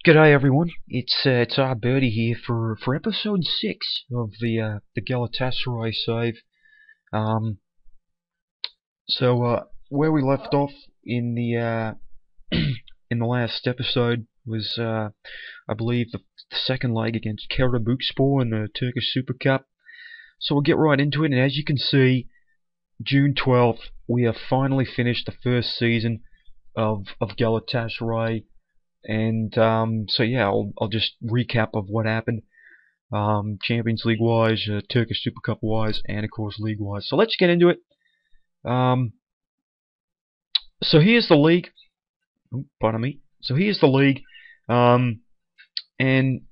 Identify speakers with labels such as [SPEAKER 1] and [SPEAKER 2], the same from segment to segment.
[SPEAKER 1] G'day everyone, it's our Birdie here for episode 6 of the Galatasaray save. Um, where we left off in the in the last episode was I believe the second leg against Karabükspor in the Turkish Super Cup. So we'll get right into it, and as you can see, June 12th we have finally finished the first season of Galatasaray. And so yeah, I'll just recap of what happened, Champions League wise, Turkish Super Cup wise, and of course league wise. So let's get into it. Um, so here's the league. Oh, pardon me. So here's the league. And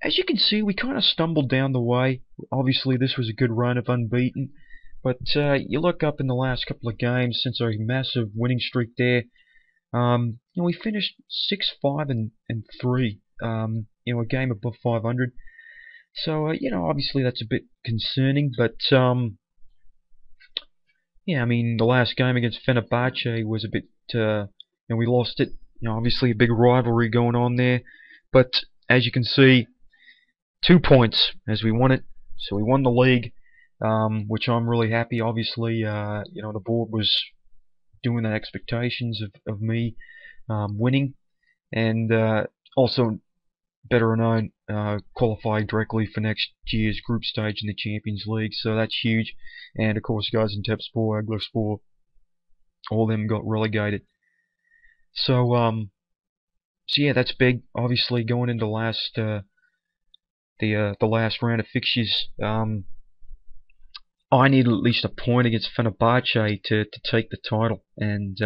[SPEAKER 1] as you can see, we kind of stumbled down the way. Obviously, this was a good run of unbeaten, but you look up in the last couple of games since our massive winning streak there. We finished 6-5 and 3. A game above 500. So obviously that's a bit concerning. But yeah, I mean the last game against Fenerbahce was a bit. We lost it. Obviously a big rivalry going on there. But as you can see, 2 points as we won it. So we won the league, which I'm really happy. Obviously, the board was doing the expectations of me winning, and also better known qualifying directly for next year's group stage in the Champions League. So that's huge. And of course, Gaziantepspor, Aglaspor, all of them got relegated. So yeah, that's big. Obviously, going into the last round of fixtures. I needed at least a point against Fenerbahce to take the title, and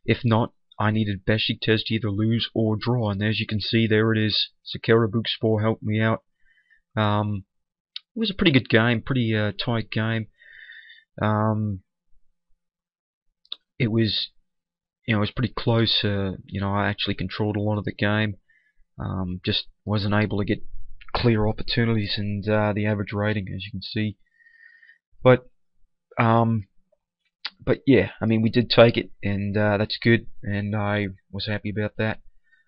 [SPEAKER 1] if not, I needed Besiktas to either lose or draw. And as you can see, there it is. So Karabükspor helped me out. It was a pretty good game, pretty tight game. It was pretty close. I actually controlled a lot of the game. Just wasn't able to get clear opportunities, and the average rating, as you can see. But yeah, I mean we did take it, and that's good, and I was happy about that.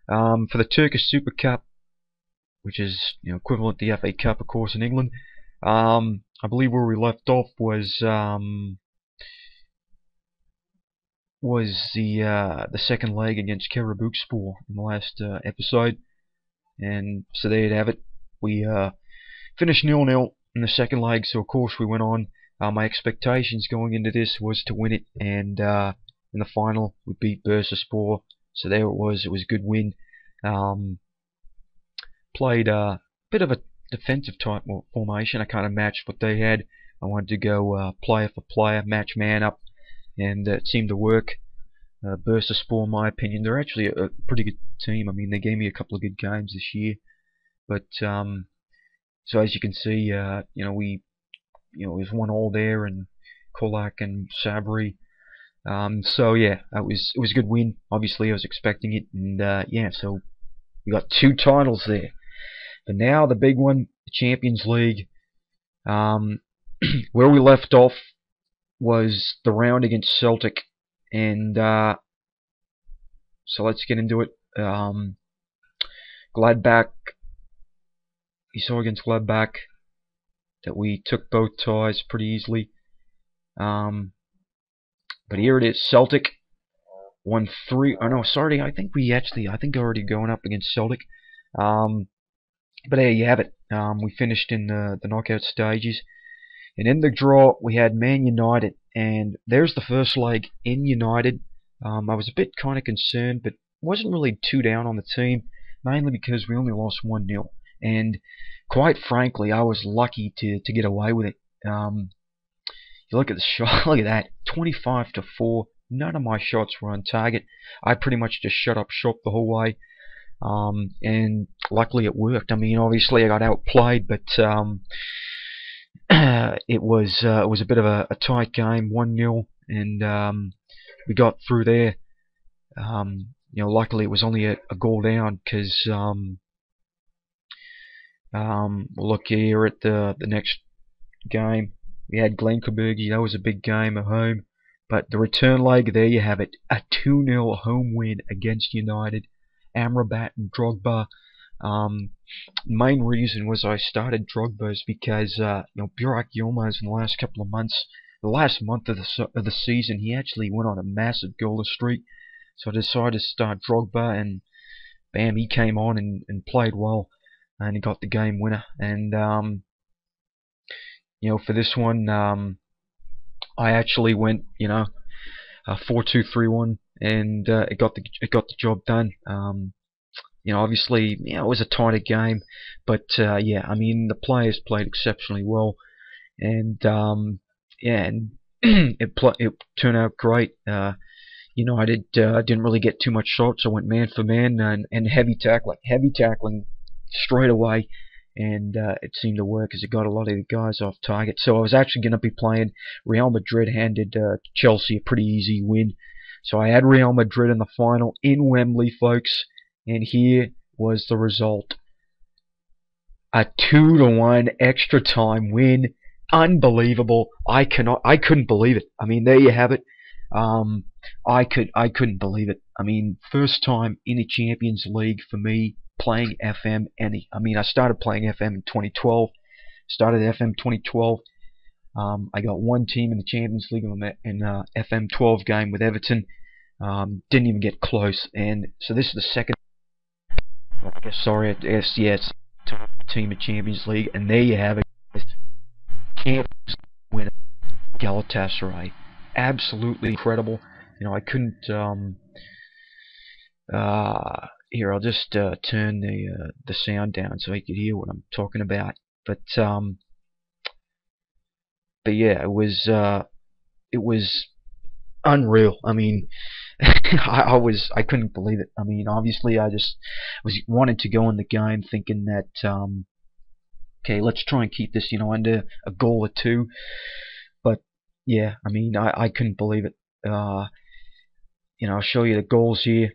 [SPEAKER 1] For the Turkish Super Cup, which is equivalent to the FA Cup, of course, in England, I believe where we left off was the second leg against Karabükspor in the last episode, and so there you have it. We finished 0-0 in the second leg, so of course we went on. My expectations going into this was to win it, and in the final we beat Bursaspor. So there it was. It was a good win. Played a bit of a defensive type formation. I kind of matched what they had. I wanted to go player for player, match man up, and it seemed to work. Bursaspor, in my opinion, they're actually a pretty good team. I mean, they gave me a couple of good games this year, but so as you can see, we. It was 1-1 there, and Kolak and Sabri. So yeah, it was a good win. Obviously, I was expecting it, and yeah, so we got 2 titles there. But now the big one, the Champions League. Where we left off was the round against Celtic, and so let's get into it. Gladbach. You saw against Gladbach that we took both ties pretty easily. But here it is. Celtic won 3. Oh no, sorry. I think already going up against Celtic. But there you have it. We finished in the knockout stages, and in the draw we had Man United, and there's the first leg in United. I was a bit kind of concerned, but wasn't really too down on the team, mainly because we only lost 1-0, and quite frankly, I was lucky to get away with it. You look at the shot, look at that, 25-4. None of my shots were on target. I pretty much just shut up shop the whole way, and luckily it worked. I mean, obviously I got outplayed, but it was a bit of a tight game, 1-0, and we got through there. Luckily it was only a goal down, because we'll look here at the next game. We had Glencobergie. That was a big game at home. But the return leg, there you have it. A 2-0 home win against United. Amrabat and Drogba Main reason was I started Drogba is because Burak Yilmaz in the last couple of months, the last month of the season, he actually went on a massive goalless streak. So I decided to start Drogba, and bam, he came on and played well, and he got the game winner. And for this one, I actually went 4-2-3-1, and it got the job done. Obviously, it was a tighter game, but yeah, I mean, the players played exceptionally well, and and it turned out great. I didn't really get too much shots. I went man for man and heavy tackling straight away, and it seemed to work as it got a lot of the guys off target. So I was actually going to be playing Real Madrid. Handed Chelsea a pretty easy win, so I had Real Madrid in the final in Wembley, folks. And here was the result. A 2-1 extra time win. Unbelievable. I couldn't believe it. I mean, there you have it. I couldn't believe it. I mean, first time in the Champions League for me playing FM. I started playing FM in 2012. Started FM 2012. I got one team in the Champions League in FM 12 game with Everton. Didn't even get close. And so this is the second. Yes, team of Champions League, and there you have it. Champions winner, Galatasaray, absolutely incredible. I couldn't. Here, I'll just turn the sound down so you could hear what I'm talking about. But yeah, it was unreal. I mean, I couldn't believe it. I mean, obviously, I just wanted to go in the game thinking that okay, let's try and keep this under a goal or two. But yeah, I mean, I couldn't believe it. I'll show you the goals here.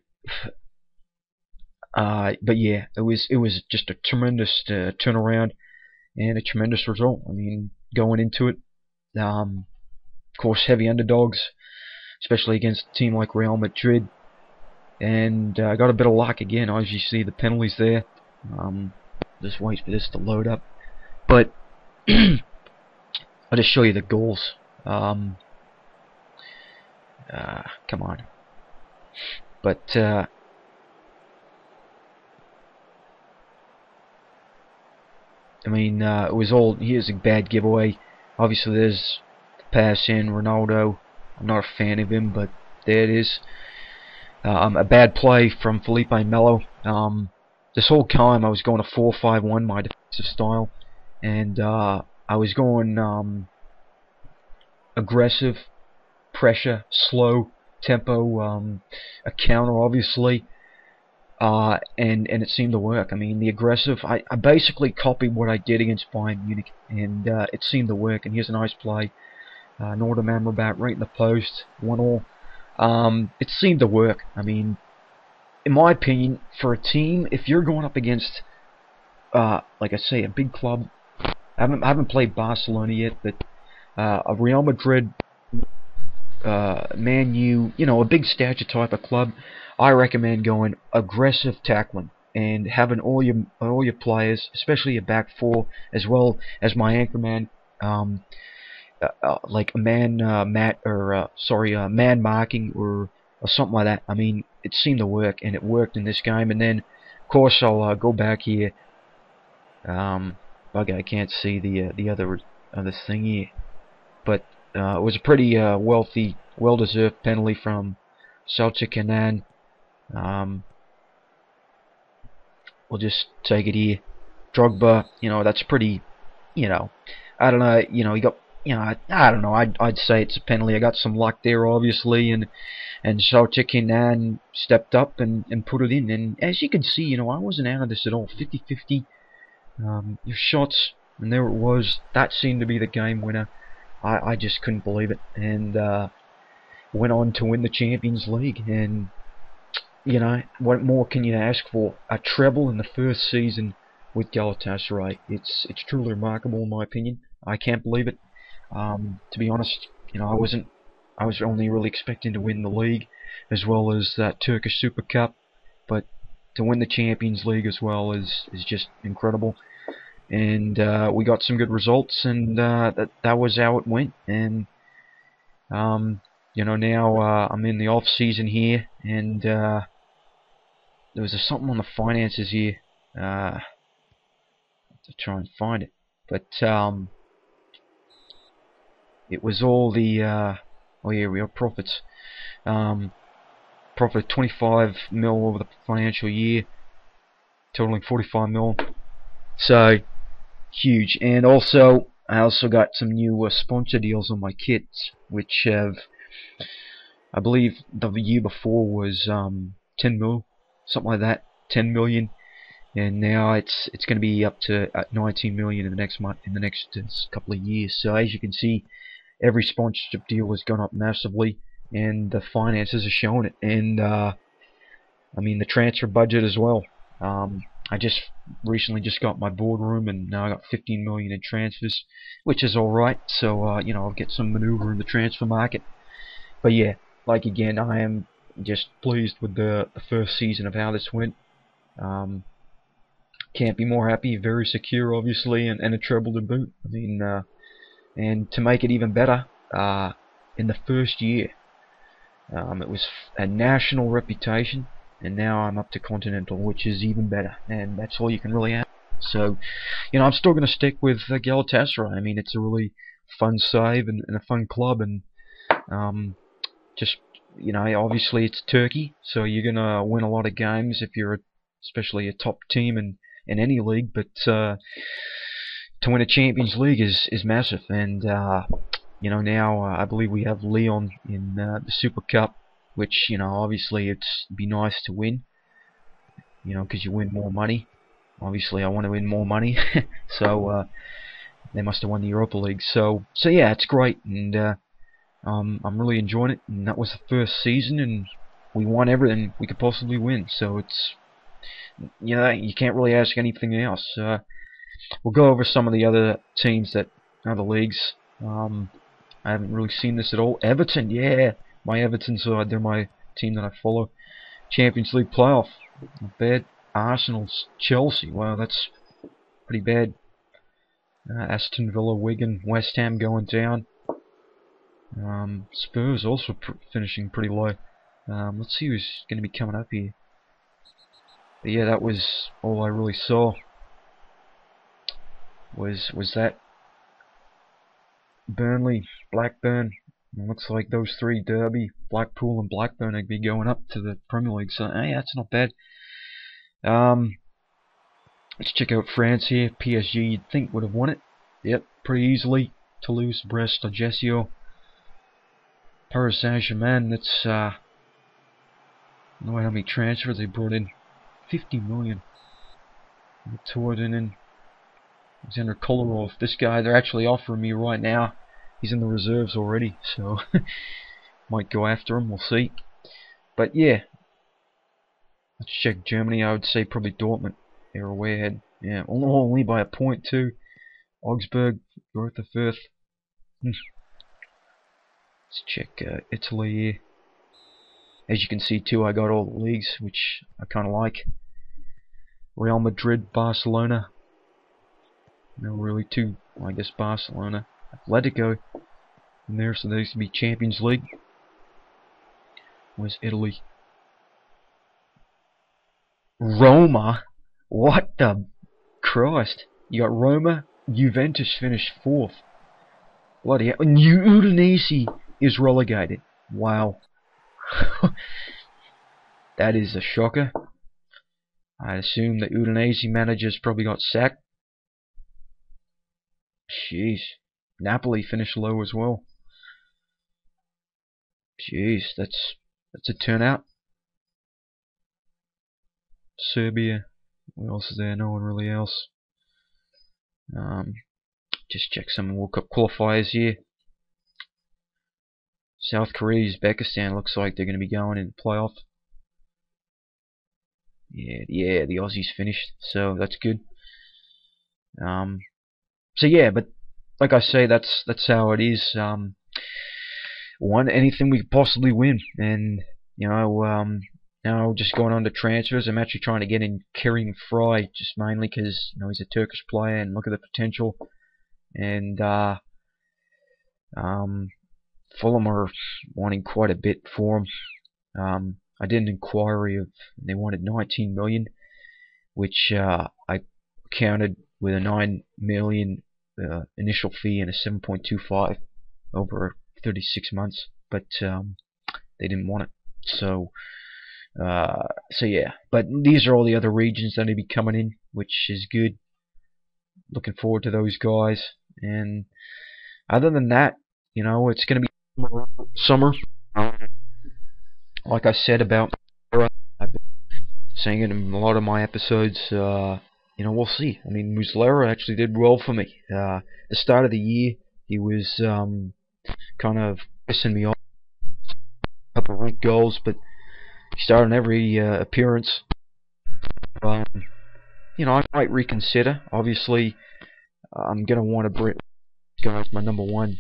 [SPEAKER 1] But yeah, it was just a tremendous turnaround and a tremendous result. I mean, going into it, of course, heavy underdogs, especially against a team like Real Madrid, and I got a bit of luck again. As you see, the penalties there. Just wait for this to load up, but I'll just show you the goals. Come on, but I mean, it was all. Here's a bad giveaway. Obviously, there's the pass in Ronaldo. I'm not a fan of him, but there it is. A bad play from Felipe Melo. This whole time I was going to 4-5-1, my defensive style, and I was going aggressive, pressure, slow tempo, a counter, obviously, and it seemed to work. I mean, the aggressive, I basically copied what I did against Bayern Munich, and it seemed to work. And here's a nice play. Northern Amrabat right in the post, 1-1. It seemed to work. I mean, in my opinion, for a team, if you're going up against, like I say, a big club, I haven't played Barcelona yet, but a Real Madrid, Man U, a big stature type of club, I recommend going aggressive tackling and having all your players, especially your back four, as well as my anchor man, like a man man marking or something like that. I mean, it seemed to work, and it worked in this game. And then, of course, I'll go back here. Okay, I can't see the other thing here, but it was a pretty well-deserved penalty from Celtic Kenan. We'll just take it here. Drogba, that's pretty, I don't know, he got, I don't know, I'd say it's a penalty. I got some luck there, obviously, and Celtic Kenan stepped up and put it in. And as you can see, I wasn't out of this at all. 50-50. Your shots, and there it was. That seemed to be the game winner. I just couldn't believe it, and went on to win the Champions League. And what more can you ask for? A treble in the first season with Galatasaray. It's truly remarkable in my opinion. I can't believe it. To be honest, I was only really expecting to win the league as well as that Turkish Super Cup, but to win the Champions League as well is just incredible. And we got some good results, and that was how it went. And you know, now I'm in the off season here, and there was something on the finances here. To try and find it, but it was all the oh yeah, we have profits. Profit 25 mil over the financial year, totaling 45 mil. So huge. And also, I also got some new sponsor deals on my kits, which have, I believe the year before was 10 mil, something like that, 10 million, and now it's going to be up to 19 million in the next month, in the next couple of years. So as you can see, every sponsorship deal has gone up massively, and the finances are showing it. And I mean the transfer budget as well. I just recently got my boardroom, and now I got 15 million in transfers, which is all right. So you know, I'll get some maneuver in the transfer market. But yeah, like again, I am just pleased with the first season of how this went. Can't be more happy. Very secure, obviously, and a treble to boot. I mean, and to make it even better, in the first year, it was a national reputation, and now I'm up to continental, which is even better, and that's all you can really have. So, you know, I'm still going to stick with Galatasaray. I mean, it's a really fun save and a fun club, and just, you know, obviously it's Turkey, so you're going to win a lot of games if you're especially a top team in any league, but to win a Champions League is massive. And you know, now I believe we have Leon in the Super Cup, which, you know, obviously it'd be nice to win, you know, because you win more money. Obviously I want to win more money. So they must have won the Europa League. So yeah, it's great, and I'm really enjoying it. And that was the first season, and we won everything we could possibly win. So it's, you know, you can't really ask anything else. We'll go over some of the other teams, that other leagues. I haven't really seen this at all. Everton, yeah, my Everton side, they're my team that I follow. Champions League playoff, not bad. Arsenal, Chelsea, wow, that's pretty bad. Aston Villa, Wigan, West Ham going down. Spurs also finishing pretty low. Let's see who's going to be coming up here. But yeah, that was all I really saw. Was that Burnley, Blackburn. It looks like those three, Derby, Blackpool, and Blackburn, would be going up to the Premier League. So hey, that's not bad. Let's check out France here. PSG, you'd think would have won it. Yep, pretty easily. Toulouse, Brest, Ajaccio, Paris Saint-Germain. That's I don't know how many transfers they brought in. 50 million. Tordinen, Alexander Kolarov. This guy, they're actually offering me right now. He's in the reserves already, so might go after him. We'll see. But yeah, let's check Germany. I would say probably Dortmund. They're way ahead. Yeah, only by a point too. Augsburg, Greuther Fürth. Let's check Italy here. As you can see too, I got all the leagues, which I kind of like. Real Madrid, Barcelona. No, really two. Well, I guess Barcelona. Atletico in there, so there used to be Champions League. Where's Italy? Roma? What the Christ? You got Roma, Juventus finished 4th. Bloody hell. And Udinese is relegated. Wow. That is a shocker. I assume the Udinese manager's probably got sacked. Jeez. Napoli finished low as well. Jeez, that's a turnout. Serbia. What else is there? No one really else. Just check some World Cup qualifiers here. South Korea, Uzbekistan looks like they're going to be going in the playoff. Yeah, the Aussies finished, so that's good. So yeah, but like I say, that's how it is. Won anything we could possibly win, and you know, now just going on to transfers, I'm actually trying to get in Kerim Fry, just mainly because he's a Turkish player and look at the potential. And Fulham are wanting quite a bit for him. I did an inquiry of they wanted 19 million, which I counted with a 9 million initial fee and a 7.25 over 36 months, but they didn't want it. So yeah, but these are all the other regions that will be coming in, which is good. Looking forward to those guys. And other than that, it's going to be summer. Like I said about, I've been saying it in a lot of my episodes. We'll see. I mean, Muslera actually did well for me. The start of the year, he was kind of pissing me off. A couple of weak goals, but he started in every appearance. I might reconsider. Obviously, I'm gonna want to bring this guy as my number one.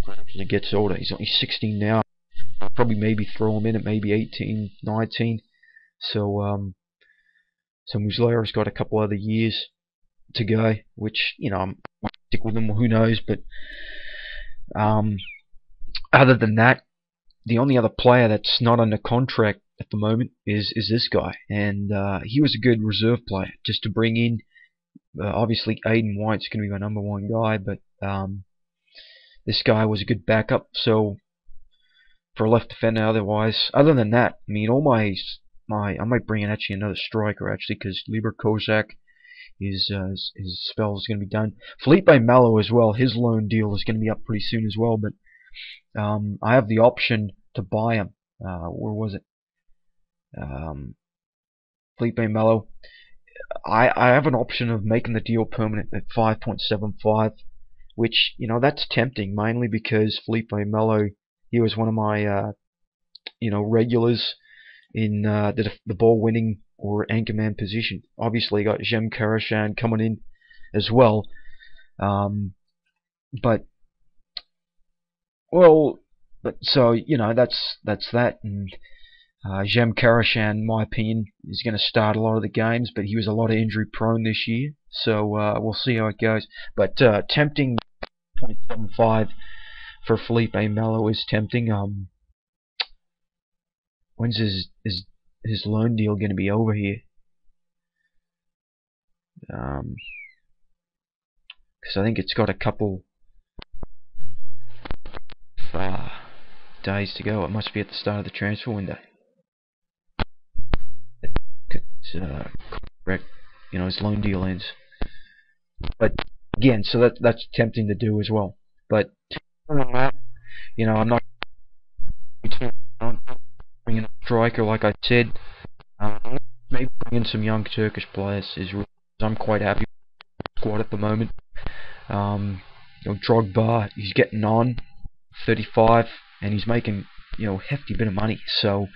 [SPEAKER 1] As he gets older, he's only 16 now. I'll probably maybe throw him in at maybe 18, 19. So Muslera's got a couple other years to go, which I might stick with him. Who knows? But other than that, the only other player that's not under contract at the moment is this guy, and he was a good reserve player just to bring in. Obviously, Aiden White's going to be my number one guy, but this guy was a good backup. So for a left defender, otherwise, other than that, I mean, all I might bring in actually another striker actually, because Libor Kozak, his spell is going to be done. Felipe Melo as well, his loan deal is going to be up pretty soon as well, but I have the option to buy him. Where was it? Felipe Melo. I have an option of making the deal permanent at 5.75, which that's tempting, mainly because Felipe Melo, he was one of my regulars in the ball winning or anchorman position. Obviously, got Jem Karashan coming in as well, but so that's that. And Jem Karashan, in my opinion, is going to start a lot of the games, but he was a lot of injury prone this year, so we'll see how it goes. But tempting 0.75 for Felipe Melo is tempting. When's his loan deal going to be over here? Because I think it's got a couple days to go. It must be at the start of the transfer window. It's correct. His loan deal ends. But again, so that's tempting to do as well. But I'm not bringing a striker like I said. Maybe bringing some young Turkish players I'm quite happy with the squad at the moment. Drogba, he's getting on, 35, and he's making a hefty bit of money. So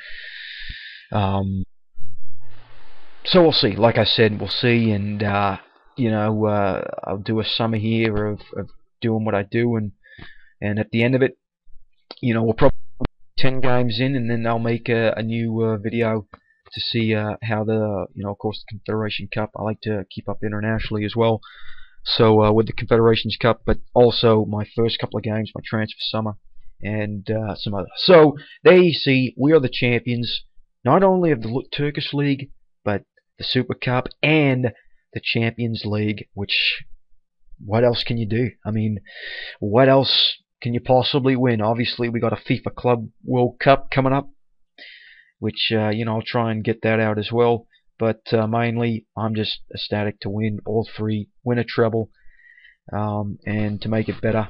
[SPEAKER 1] we'll see. Like I said, we'll see, and I'll do a summer here of doing what I do, and at the end of it, we'll probably 10 games in, and then I'll make a new video to see how the of course the Confederation Cup. I like to keep up internationally as well. So with the Confederations Cup, but also my first couple of games, my transfer summer, and some other. So there you see, we are the champions, not only of the Turkish League, but the Super Cup and the Champions League. Which, what else can you do? I mean, what else can you possibly win? Obviously, we got a FIFA Club World Cup coming up, which I'll try and get that out as well. But mainly, I'm just ecstatic to win all three, win a treble, and to make it better.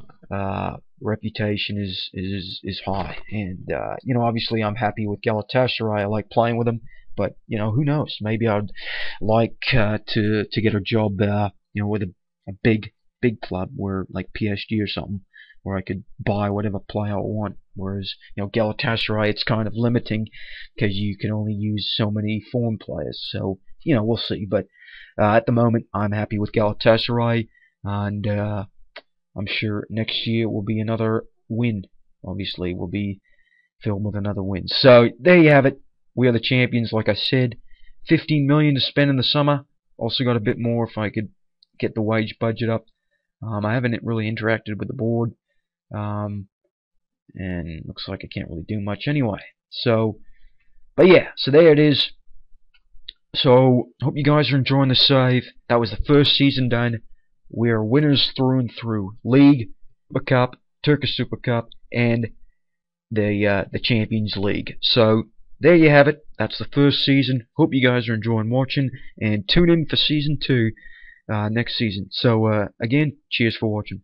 [SPEAKER 1] Reputation is high, and obviously I'm happy with Galatasaray. I like playing with them, but who knows? Maybe I'd like to get a job, with a big club, where like PSG or something, where I could buy whatever player I want. Whereas Galatasaray, it's kind of limiting because you can only use so many foreign players. So we'll see. But at the moment, I'm happy with Galatasaray, and I'm sure next year will be another win. Obviously, we'll be filled with another win. So there you have it. we are the champions, like I said. 15 million to spend in the summer. Also got a bit more if I could get the wage budget up. I haven't really interacted with the board, and looks like I can't really do much anyway. So, but yeah, so there it is. So, hope you guys are enjoying the save. That was the first season done. We are winners through and through. League, Super Cup, Turkish Super Cup, and the Champions League. So, there you have it. That's the first season. Hope you guys are enjoying watching, and tune in for season 2 next season. So, again, cheers for watching.